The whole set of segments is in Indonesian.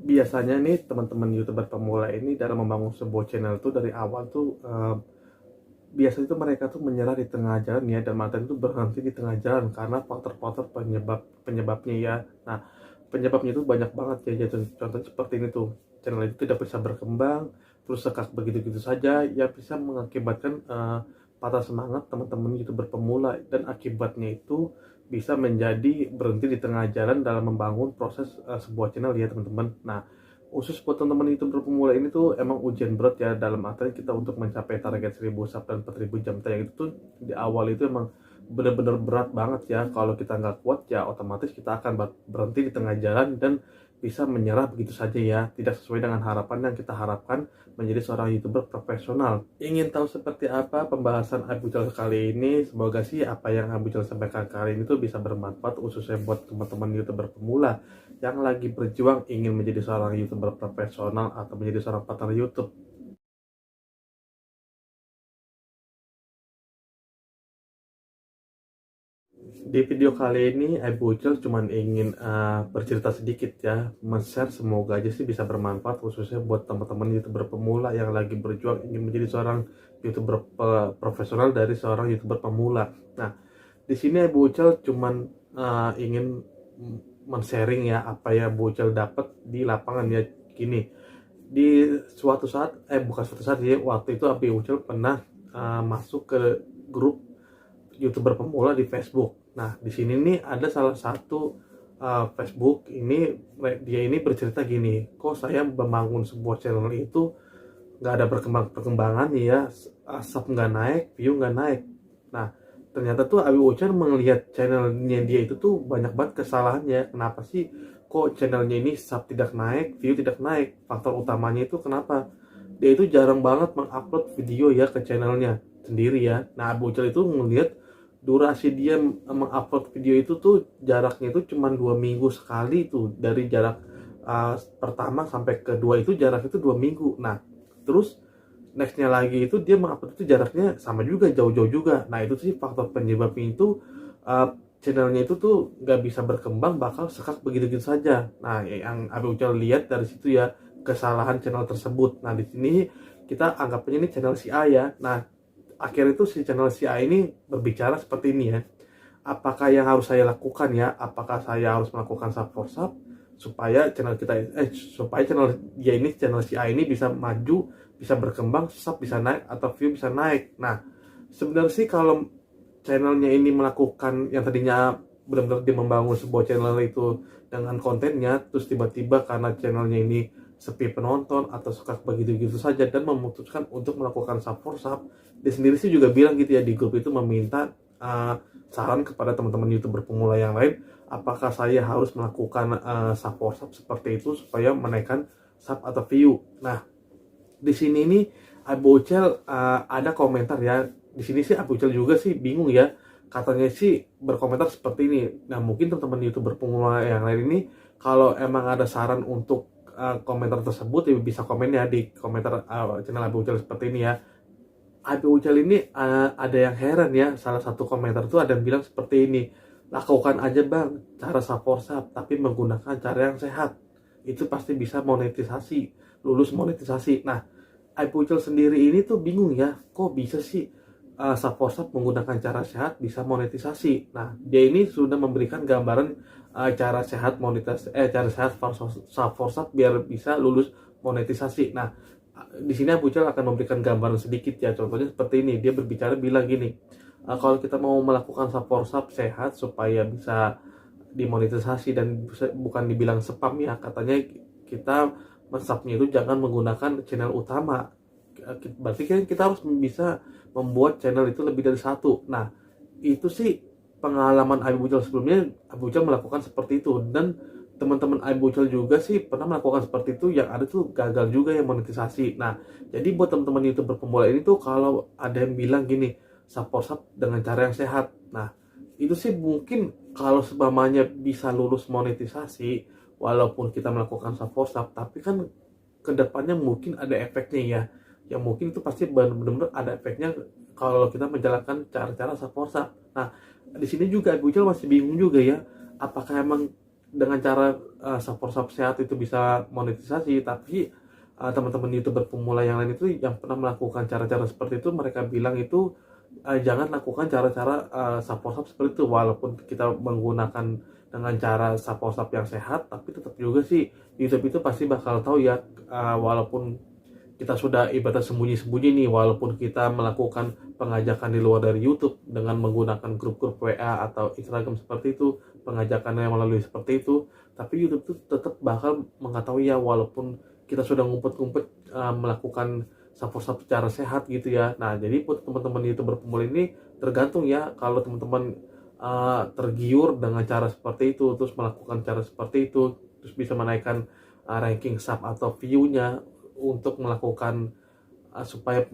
Biasanya nih teman-teman YouTuber pemula ini dalam membangun sebuah channel tuh dari awal tuh biasanya tuh mereka tuh menyerah di tengah jalan ya, dan mantan itu berhenti di tengah jalan karena faktor-faktor penyebabnya ya. Nah, penyebabnya itu banyak banget ya. Jadi contohnya seperti ini tuh, channel itu tidak bisa berkembang, terus sekak begitu-gitu saja, ya bisa mengakibatkan patah semangat teman-teman YouTuber pemula, dan akibatnya itu bisa menjadi berhenti di tengah jalan dalam membangun proses sebuah channel ya teman-teman. Nah, khusus buat teman-teman YouTuber pemula ini tuh emang ujian berat ya, dalam artian kita untuk mencapai target 1000 sub dan 4000 jam tayang itu tuh di awal itu emang bener-bener berat banget ya. Kalau kita nggak kuat ya otomatis kita akan berhenti di tengah jalan dan bisa menyerah begitu saja ya, tidak sesuai dengan harapan yang kita harapkan menjadi seorang YouTuber profesional. Ingin tahu seperti apa pembahasan Abu Jal kali ini? Semoga sih apa yang Abu Jal sampaikan kali ini tuh bisa bermanfaat khususnya buat teman-teman YouTuber pemula yang lagi berjuang ingin menjadi seorang YouTuber profesional atau menjadi seorang partner YouTube. Di video kali ini, Abu Ucil cuman ingin bercerita sedikit ya, men-share, semoga aja sih bisa bermanfaat khususnya buat teman-teman YouTuber pemula yang lagi berjuang ingin menjadi seorang YouTuber profesional dari seorang YouTuber pemula. Nah, di sini Abu Ucil cuman ingin men-sharing ya apa ya Abu Ucil dapat di lapangan ya. Gini, di suatu saat, bukan suatu saat ya, waktu itu Abu Ucil pernah masuk ke grup YouTuber pemula di Facebook. Nah, di sini nih ada salah satu Facebook ini, dia ini bercerita gini, kok saya membangun sebuah channel itu nggak ada perkembangan ya, sub nggak naik, view nggak naik. Nah, ternyata tuh Abi Ucan melihat channelnya dia itu tuh banyak banget kesalahannya. Kenapa sih kok channelnya ini sub tidak naik, view tidak naik? Faktor utamanya itu kenapa? Dia itu jarang banget mengupload video ya ke channelnya sendiri ya. Nah, Abu Ucal itu melihat durasi dia mengupload video itu tuh jaraknya itu cuma 2 minggu sekali tuh, dari jarak pertama sampai kedua itu jarak itu 2 minggu. Nah, terus nextnya lagi itu dia mengupload itu jaraknya sama juga, jauh-jauh juga. Nah, itu sih faktor penyebabnya itu channelnya itu tuh nggak bisa berkembang, bakal sekak begitu-gitu saja. Nah, yang Abi Ucal lihat dari situ ya, kesalahan channel tersebut. Nah, di sini kita anggapnya ini channel si A ya. Nah, akhirnya itu si channel si A ini berbicara seperti ini ya, apakah yang harus saya lakukan ya, apakah saya harus melakukan sub for sub supaya channel kita supaya channel dia ini, channel si A ini bisa maju, bisa berkembang, sub bisa naik atau view bisa naik. Nah, sebenarnya sih kalau channelnya ini melakukan yang tadinya benar-benar dia membangun sebuah channel itu dengan kontennya, terus tiba-tiba karena channelnya ini sepi penonton atau suka begitu-gitu saja dan memutuskan untuk melakukan sub for sub, dia sendiri sih juga bilang gitu ya di grup itu, meminta saran kepada teman-teman YouTuber pemula yang lain, apakah saya harus melakukan sub for sub seperti itu supaya menaikkan sub atau view. Nah, di sini nih Abocel ada komentar ya. Di sini sih Abocel juga sih bingung ya. Katanya sih berkomentar seperti ini. Nah, mungkin teman-teman YouTuber pemula yang lain ini kalau emang ada saran untuk komentar tersebut ya bisa komen ya di komentar channel Abocel seperti ini ya. Abi Ucal ini ada yang heran ya. Salah satu komentar tuh ada yang bilang seperti ini, lakukan aja bang cara saporsap tapi menggunakan cara yang sehat, itu pasti bisa monetisasi, lulus monetisasi. Nah, Abi Ucal sendiri ini tuh bingung ya, kok bisa sih saporsap menggunakan cara sehat bisa monetisasi. Nah, dia ini sudah memberikan gambaran cara sehat cara sehat saporsap biar bisa lulus monetisasi. Nah, di sini Abu Jal akan memberikan gambaran sedikit ya. Contohnya seperti ini, dia berbicara bilang gini, kalau kita mau melakukan saporsap sehat supaya bisa dimonetisasi dan bukan dibilang spam ya, katanya kita mensubnya itu jangan menggunakan channel utama. Berarti kan kita harus bisa membuat channel itu lebih dari satu. Nah, itu sih pengalaman Abu Jal sebelumnya, Abu Jal melakukan seperti itu, dan teman-teman Abu Jal juga sih pernah melakukan seperti itu, yang ada tuh gagal juga ya monetisasi. Nah, jadi buat teman-teman YouTuber pemula ini tuh kalau ada yang bilang gini, support sub dengan cara yang sehat. Nah, itu sih mungkin kalau sebamanya bisa lulus monetisasi walaupun kita melakukan support sub, tapi kan kedepannya mungkin ada efeknya ya, yang mungkin itu pasti benar-benar ada efeknya kalau kita menjalankan cara-cara support sub. Nah, di sini juga Abu Jal masih bingung juga ya, apakah emang dengan cara support sehat itu bisa monetisasi, tapi teman-teman YouTuber pemula yang lain itu yang pernah melakukan cara-cara seperti itu, mereka bilang itu jangan lakukan cara-cara support seperti itu. Walaupun kita menggunakan dengan cara support yang sehat, tapi tetap juga sih YouTube itu pasti bakal tahu ya, walaupun kita sudah ibarat sembunyi-sembunyi nih, walaupun kita melakukan pengajakan di luar dari YouTube dengan menggunakan grup-grup WA atau Instagram seperti itu, pengajakannya melalui seperti itu, tapi YouTube itu tetap bakal mengetahui ya, walaupun kita sudah ngumpet-ngumpet melakukan support secara sehat gitu ya. Nah, jadi buat teman-teman YouTuber pemula ini tergantung ya, kalau teman-teman tergiur dengan cara seperti itu, terus melakukan cara seperti itu, terus bisa menaikkan ranking sub atau view-nya untuk melakukan supaya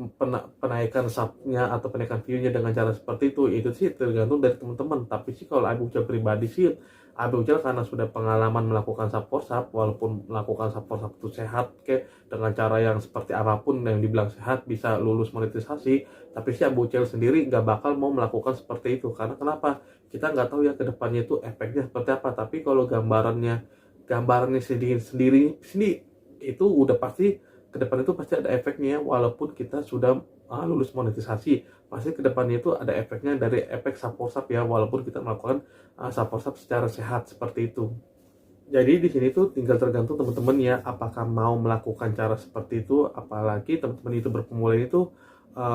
penaikan subnya atau penaikan view-nya dengan cara seperti itu sih tergantung dari teman-teman. Tapi sih kalau Abi Ucal pribadi sih, Abi Ucal karena sudah pengalaman melakukan support sub, walaupun melakukan support sub itu sehat dengan cara yang seperti apapun yang dibilang sehat bisa lulus monetisasi, tapi sih Abi Ucal sendiri nggak bakal mau melakukan seperti itu. Karena kenapa? Kita nggak tahu ya kedepannya itu efeknya seperti apa. Tapi kalau gambarannya sendiri itu udah pasti ke depan itu pasti ada efeknya, walaupun kita sudah lulus monetisasi, pasti ke depannya itu ada efeknya dari efek support sub ya, walaupun kita melakukan support sub secara sehat seperti itu. Jadi di sini tuh tinggal tergantung teman-teman ya, apakah mau melakukan cara seperti itu. Apalagi teman-teman itu berpemula itu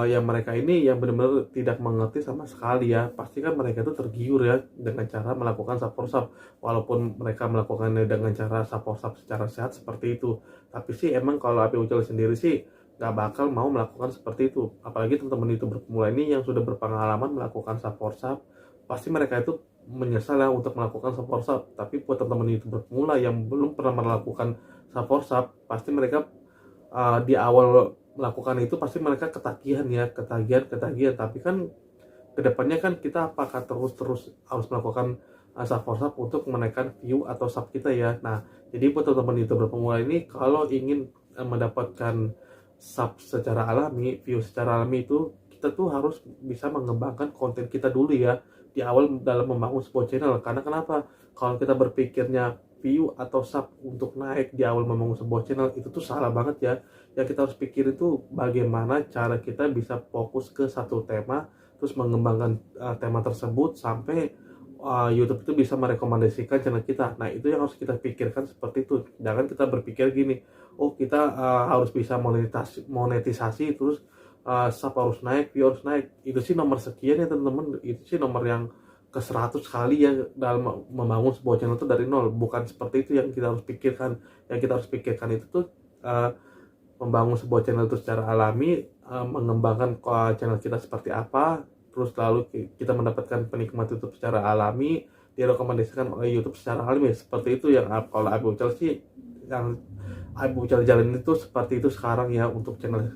yang mereka ini yang benar-benar tidak mengerti sama sekali ya, pasti kan mereka itu tergiur ya dengan cara melakukan support sub, walaupun mereka melakukannya dengan cara support sub secara sehat seperti itu. Tapi sih emang kalau Abi Ucal sendiri sih nggak bakal mau melakukan seperti itu. Apalagi teman-teman itu berpemula ini yang sudah berpengalaman melakukan support sub, pasti mereka itu menyesal ya untuk melakukan support sub. Tapi buat teman-teman itu berpemula yang belum pernah melakukan support sub, pasti mereka di awal melakukan itu pasti mereka ketagihan tapi kan kedepannya kan kita apakah terus harus melakukan support sub untuk menaikkan view atau sub kita ya. Nah, jadi buat teman-teman YouTuber pemula ini kalau ingin mendapatkan sub secara alami, view secara alami, itu kita tuh harus bisa mengembangkan konten kita dulu ya di awal dalam membangun sebuah channel. Karena kenapa? Kalau kita berpikirnya view atau sub untuk naik di awal membangun sebuah channel, itu tuh salah banget ya. Yang kita harus pikir itu bagaimana cara kita bisa fokus ke satu tema, terus mengembangkan tema tersebut sampai YouTube itu bisa merekomendasikan channel kita. Nah, itu yang harus kita pikirkan seperti itu. Jangan kita berpikir gini, oh kita harus bisa monetisasi terus sub harus naik, view harus naik. Itu sih nomor sekian ya teman-teman. Itu sih nomor yang ke 100 kali ya dalam membangun sebuah channel itu dari nol. Bukan seperti itu yang kita harus pikirkan. Yang kita harus pikirkan itu tuh membangun sebuah channel itu secara alami, mengembangkan channel kita seperti apa, terus lalu kita mendapatkan penikmat YouTube secara alami, direkomendasikan oleh YouTube secara alami. Seperti itu yang kalau Abi Ucal sih, yang Abi Ucal jalan itu seperti itu sekarang ya untuk channel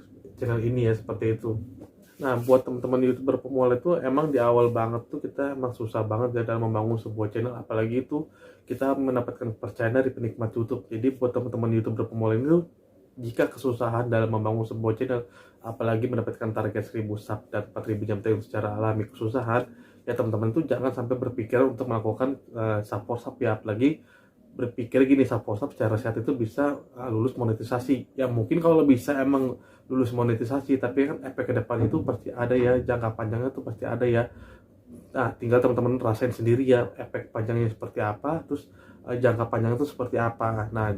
ini ya, seperti itu. Nah, buat teman-teman YouTuber pemula itu emang di awal banget tuh kita emang susah banget ya dalam membangun sebuah channel, apalagi itu kita mendapatkan kepercayaan dari penikmat YouTube. Jadi buat teman-teman YouTuber pemula ini, jika kesusahan dalam membangun sebuah channel, apalagi mendapatkan target 1000 sub dan 4000 jam tayang secara alami kesusahan, ya teman-teman itu jangan sampai berpikir untuk melakukan support sub ya. Apalagi berpikir gini, support sub secara sehat itu bisa lulus monetisasi. Ya mungkin kalau bisa emang lulus monetisasi, tapi kan efek ke depan itu pasti ada ya, jangka panjangnya tuh pasti ada ya. Nah, tinggal teman-teman rasain sendiri ya efek panjangnya seperti apa, terus jangka panjangnya itu seperti apa. Nah,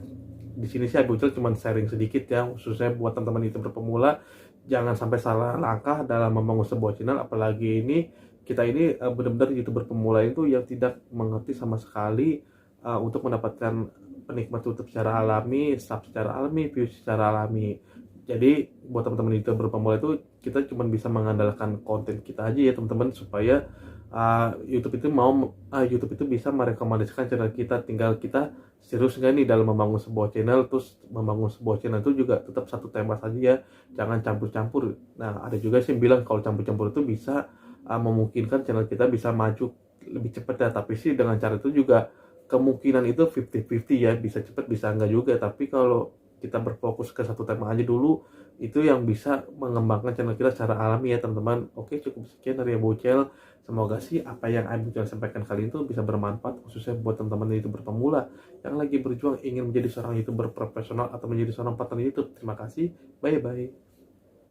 di sini sih Abi Ucal cuma sharing sedikit ya, khususnya buat teman-teman YouTuber pemula, jangan sampai salah langkah dalam membangun sebuah channel. Apalagi kita ini benar-benar YouTuber pemula itu yang tidak mengerti sama sekali untuk mendapatkan penikmat YouTube secara alami, sub secara alami, view secara alami. Jadi buat teman-teman YouTuber pemula itu kita cuma bisa mengandalkan konten kita aja ya teman-teman, supaya YouTube itu bisa merekomendasikan channel kita. Tinggal kita serius nggak nih dalam membangun sebuah channel. Terus membangun sebuah channel itu juga tetap satu tema saja ya, jangan campur-campur. Nah, ada juga sih yang bilang kalau campur-campur itu bisa memungkinkan channel kita bisa maju lebih cepat ya. Tapi sih dengan cara itu juga kemungkinan itu 50-50 ya, bisa cepat bisa enggak juga. Tapi kalau kita berfokus ke satu tema aja dulu, itu yang bisa mengembangkan channel kita secara alami ya teman-teman. Oke, cukup sekian dari Abucel. Semoga sih apa yang Abucel sampaikan kali itu bisa bermanfaat khususnya buat teman-teman YouTuber pemula yang lagi berjuang ingin menjadi seorang YouTuber profesional atau menjadi seorang partner YouTube. Terima kasih, bye bye.